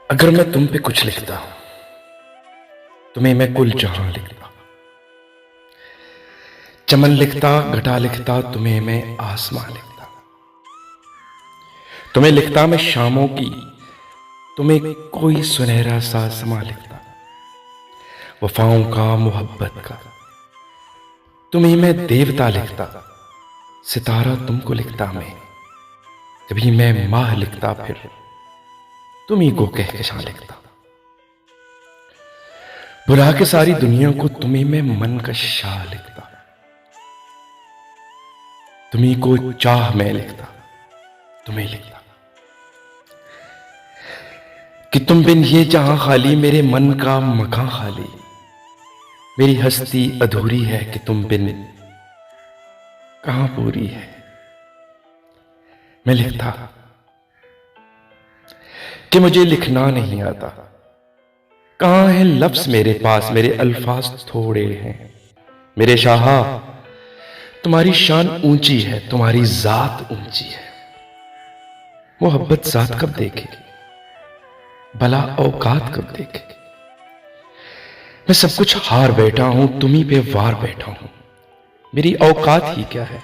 अगर मैं तुम पे कुछ लिखता, तुम्हें मैं कुल जहां लिखता। चमन लिखता, घटा लिखता, तुम्हें मैं आसमां लिखता। तुम्हें लिखता मैं शामों की, तुम्हें कोई सुनहरा सा समा लिखता। वफाओं का, मोहब्बत का, तुम्हें मैं देवता लिखता। सितारा तुमको लिखता मैं, कभी मैं माह लिखता, फिर तुम्ही को कहकशां लिखता। बुला के सारी दुनिया को तुम्ही मैं मन का शाह लिखता। तुम्ही को चाह मैं लिखता, तुम्हें लिखता कि तुम बिन ये जहां खाली, मेरे मन का मकान खाली। मेरी हस्ती अधूरी है कि तुम बिन कहां पूरी है। मैं लिखता कि मुझे लिखना नहीं आता। कहां है लफ्ज मेरे पास, मेरे अल्फाज थोड़े हैं। मेरे शाहा, तुम्हारी शान ऊंची है, तुम्हारी जात ऊंची है। मोहब्बत जात कब देखेगी, भला औकात कब देखेगी। मैं सब कुछ हार बैठा हूं, तुम्ही पे वार बैठा हूं। मेरी औकात ही क्या है,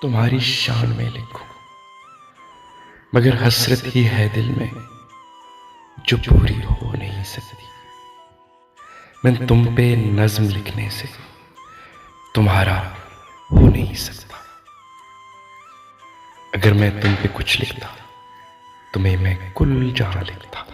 तुम्हारी शान में लिखूं। मगर हसरत ही है दिल में जो पूरी हो नहीं सकती। मैं तुम पे नज्म लिखने से तुम्हारा हो नहीं सकता। अगर मैं तुम पे कुछ लिखता, तुम्हें मैं कुल जहां लिखता।